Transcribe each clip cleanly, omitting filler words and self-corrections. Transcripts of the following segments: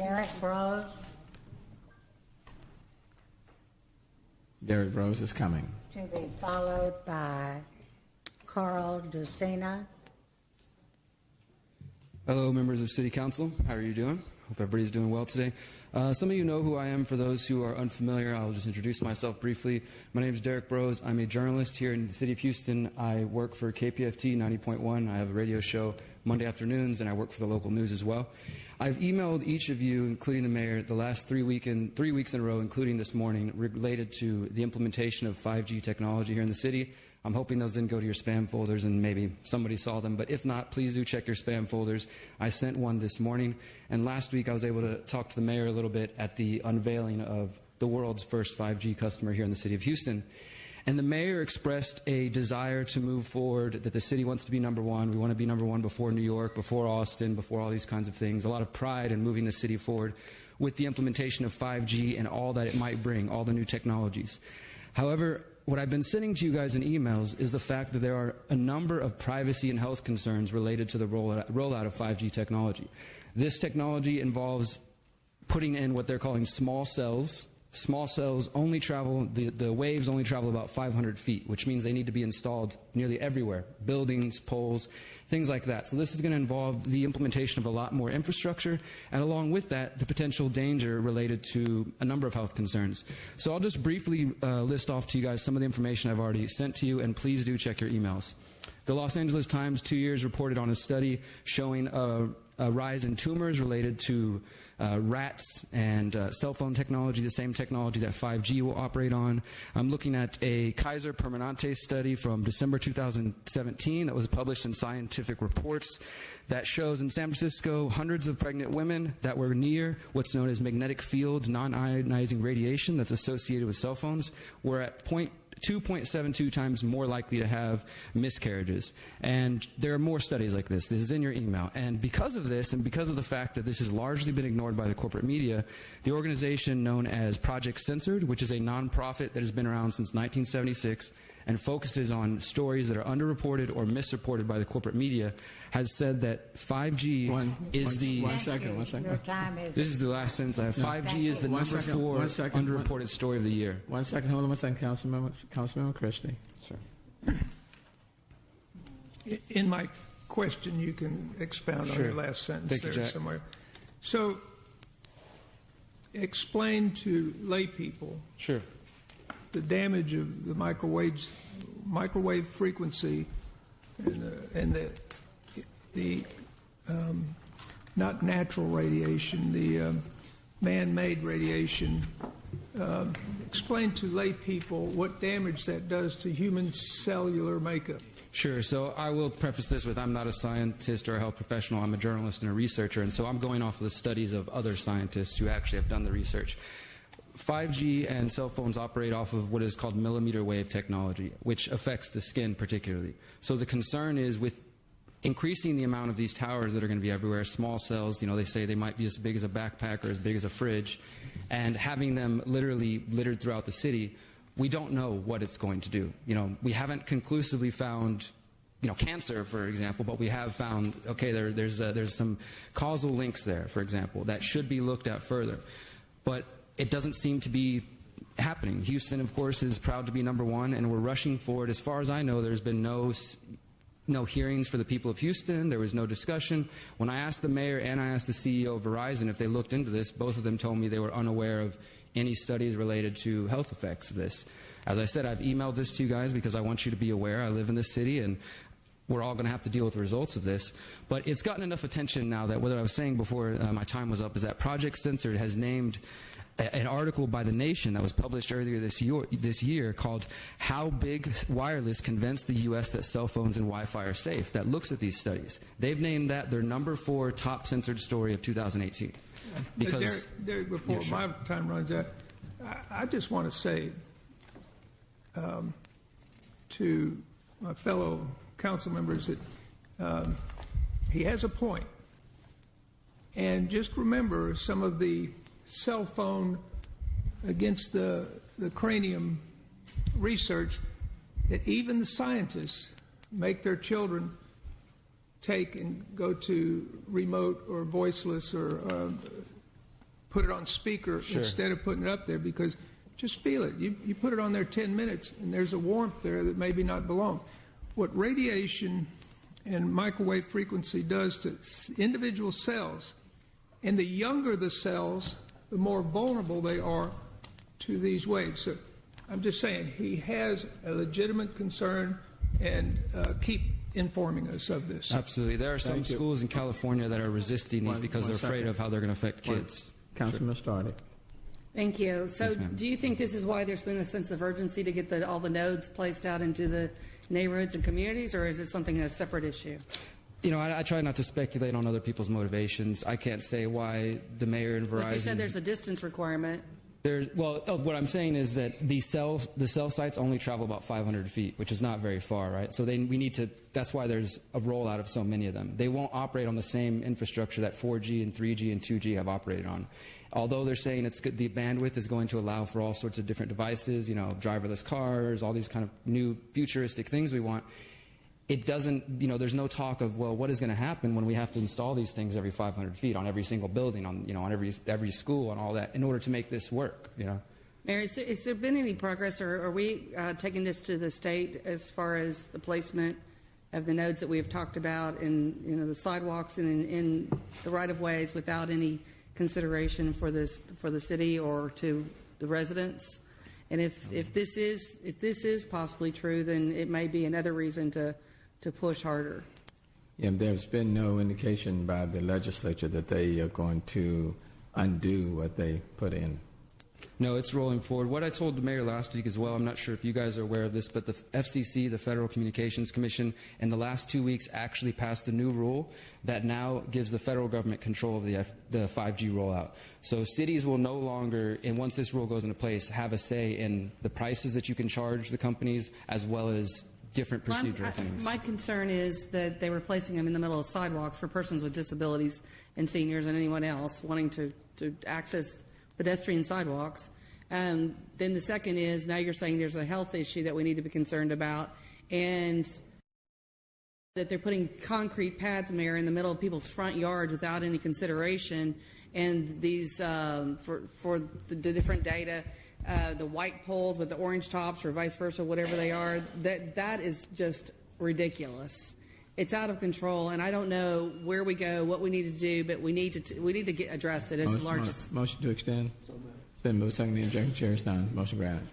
Derrick Broze. Derrick Broze is coming. To be followed by Carl Ducina. Hello, members of City Council. How are you doing? Hope everybody's doing well today. Some of you know who I am. For those who are unfamiliar, I'll just introduce myself briefly. My name is Derrick Broze. I'm a journalist here in the city of Houston. I work for KPFT 90.1. I have a radio show Monday afternoons, and I work for the local news as well. I've emailed each of you, including the mayor, the last 3 weeks in a row, including this morning, related to the implementation of 5G technology here in the city. I'm hoping those didn't go to your spam folders and maybe somebody saw them, but if not, please do check your spam folders. I sent one this morning, and last week I was able to talk to the mayor a little bit at the unveiling of the world's first 5G customer here in the city of Houston. And the mayor expressed a desire to move forward, that the city wants to be number one. We want to be number one before New York, before Austin, before all these kinds of things. A lot of pride in moving the city forward with the implementation of 5G and all that it might bring, all the new technologies. However, what I've been sending to you guys in emails is the fact that there are a number of privacy and health concerns related to the rollout of 5G technology. This technology involves putting in what they're calling small cells. Small cells only travel, the waves only travel about 500 feet, which means they need to be installed nearly everywhere, buildings, poles, things like that. So this is going to involve the implementation of a lot more infrastructure, and along with that, the potential danger related to a number of health concerns. So I'll just briefly list off to you guys some of the information I've already sent to you, and please do check your emails. The Los Angeles Times 2 years reported on a study showing a rise in tumors related to rats and cell phone technology, the same technology that 5G will operate on. I'm looking at a Kaiser Permanente study from December 2017 that was published in Scientific Reports that shows in San Francisco hundreds of pregnant women that were near what's known as magnetic field non-ionizing radiation that's associated with cell phones were at 2.72 times more likely to have miscarriages. And there are more studies like this. This is in your email. And because of this, and because of the fact that this has largely been ignored by the corporate media, the organization known as Project Censored, which is a nonprofit that has been around since 1976 and focuses on stories that are underreported or misreported by the corporate media, has said that 5G is the... One second. This is the last sentence I have. 5G is the number 4 underreported story of the year. Hold on 1 second, Councilmember Christie. Sure. In my question, you can expound on your last sentence there somewhere. So, explain to lay people the damage of the microwave frequency and the not natural radiation, the man-made radiation. Explain to lay people what damage that does to human cellular makeup. Sure. So I will preface this with I'm not a scientist or a health professional. I'm a journalist and a researcher, and so I'm going off of the studies of other scientists who actually have done the research. 5G and cell phones operate off of what is called millimeter wave technology, which affects the skin particularly. So the concern is with increasing the amount of these towers that are going to be everywhere, small cells, they say they might be as big as a backpack or as big as a fridge, and having them literally littered throughout the city, we don't know what it's going to do. We haven't conclusively found, cancer, for example, but we have found, okay, there's some causal links there, for example, that should be looked at further. But it doesn't seem to be happening. Houston, of course, is proud to be number one, and we're rushing forward. As far as I know, there's been no hearings for the people of Houston. There was no discussion. When I asked the mayor and I asked the CEO of Verizon if they looked into this, both of them told me they were unaware of any studies related to health effects of this. As I said, I've emailed this to you guys because I want you to be aware. I live in this city, and we're all going to have to deal with the results of this. But it's gotten enough attention now that what I was saying before my time was up is that Project Censored has named an article by The Nation that was published earlier this year called How Big Wireless Convinced the U.S. That Cell Phones and Wi-Fi Are Safe, that looks at these studies. They've named that their number 4 top censored story of 2018. Because, Derrick, before my time runs out, I just want to say to my fellow council members that he has a point. And just remember some of the cell phone against the cranium research that even the scientists make their children take and go to remote or voiceless or put it on speaker instead of putting it up there, because just feel it. You put it on there 10 minutes, and there's a warmth there that maybe not belong. What radiation and microwave frequency does to individual cells, and the younger the cells, the more vulnerable they are to these waves. So I'm just saying, he has a legitimate concern, and keep informing us of this. Absolutely. There are some schools in California that are resisting these because they're afraid of how they're going to affect kids. Councilman Stardy. Thank you. So Yes, ma'am. do you think this is why there's been a sense of urgency to get all the nodes placed out into the neighborhoods and communities, or is it something, a separate issue? You know, I try not to speculate on other people's motivations. I can't say why the mayor and Verizon... Well, if you said there's a distance requirement. What I'm saying is that the cell sites only travel about 500 feet, which is not very far, right? So we need to, that's why there's a rollout of so many of them. They won't operate on the same infrastructure that 4G and 3G and 2G have operated on. Although they're saying the bandwidth is going to allow for all sorts of different devices, you know, driverless cars, all these kind of new futuristic things we want, it doesn't, you know, there's no talk of, well, what is going to happen when we have to install these things every 500 feet on every single building, on, you know, on every school and all that in order to make this work, you know? Mayor, has there been any progress, or are we taking this to the state as far as the placement of the nodes that we have talked about in, you know, the sidewalks and in the right-of-ways without any consideration for the city or to the residents? And if this is possibly true, then it may be another reason to push harder. Yeah, there's been no indication by the legislature that they are going to undo what they put in. No, it's rolling forward. What I told the mayor last week as well, I'm not sure if you guys are aware of this, but the FCC, the Federal Communications Commission, in the last 2 weeks actually passed a new rule that now gives the federal government control of the 5G rollout. So cities will no longer, and once this rule goes into place, have a say in the prices that you can charge the companies, as well as different procedural things. My concern is that they were placing them in the middle of sidewalks for persons with disabilities and seniors and anyone else wanting to access pedestrian sidewalks. Then the second is, now you're saying there's a health issue that we need to be concerned about, and that they're putting concrete pads, Mayor, in the middle of people's front yards without any consideration, and these for the different data, the white poles with the orange tops or vice versa, whatever they are, that is just ridiculous. It's out of control, and I don't know where we go, what we need to do, but we need to address it as the largest. Motion to extend. It's been moved, seconded, objection, chair is done. Motion granted.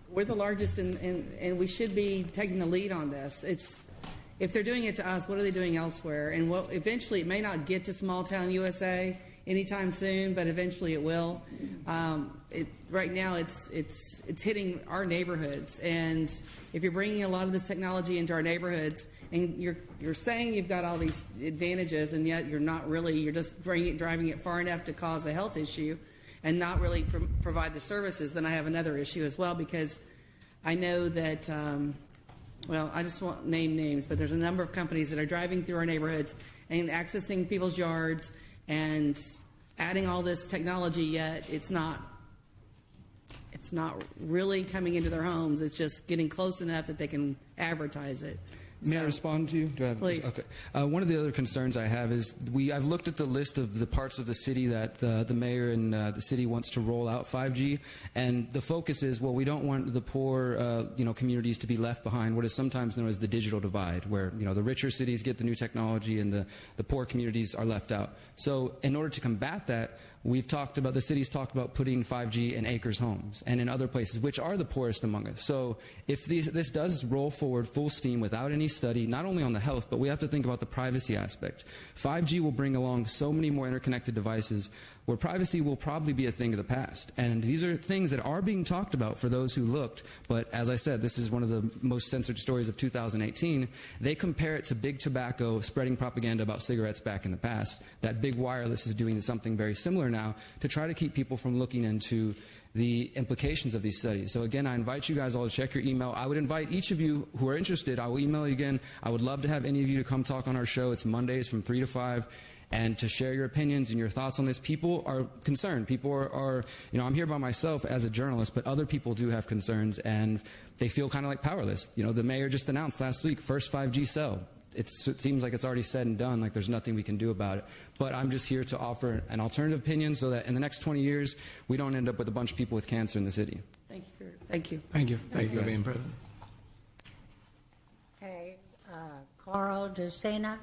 We're the largest, and we should be taking the lead on this. If they're doing it to us, what are they doing elsewhere? And eventually, it may not get to small town USA anytime soon, but eventually it will. Right now, it's hitting our neighborhoods, and if you're bringing a lot of this technology into our neighborhoods, and you're saying you've got all these advantages, and yet you're not really, you're just driving it far enough to cause a health issue, and not really provide the services, then I have another issue as well, because I know that. Well, I just won't name names, but there's a number of companies that are driving through our neighborhoods and accessing people's yards and adding all this technology, yet it's not really coming into their homes. It's just getting close enough that they can advertise it. May I respond to you? Do I have, please. Okay. One of the other concerns I have is I've looked at the list of the parts of the city that the mayor and the city wants to roll out 5G, and the focus is, well, we don't want the poor communities to be left behind, what is sometimes known as the digital divide, where the richer cities get the new technology and the poor communities are left out. So in order to combat that, the city's talked about putting 5G in acres homes and in other places, which are the poorest among us. So if this does roll forward full steam without any study, not only on the health, but we have to think about the privacy aspect. 5G will bring along so many more interconnected devices where privacy will probably be a thing of the past. And these are things that are being talked about for those who looked. But as I said, this is one of the most censored stories of 2018. They compare it to big tobacco spreading propaganda about cigarettes back in the past. That big wireless is doing something very similar now to try to keep people from looking into the implications of these studies. So again, I invite you guys all to check your email. I would invite each of you who are interested, I will email you again. I would love to have any of you to come talk on our show. It's Mondays from 3 to 5. And to share your opinions and your thoughts on this. People are concerned. People are I'm here by myself as a journalist, but other people do have concerns, and they feel kind of like powerless. The mayor just announced last week, first 5G cell. it seems like it's already said and done, like there's nothing we can do about it. But I'm just here to offer an alternative opinion so that in the next 20 years, we don't end up with a bunch of people with cancer in the city. Thank you. Thank you. Thank you. Thank you for being present. Okay, Carl DeSena.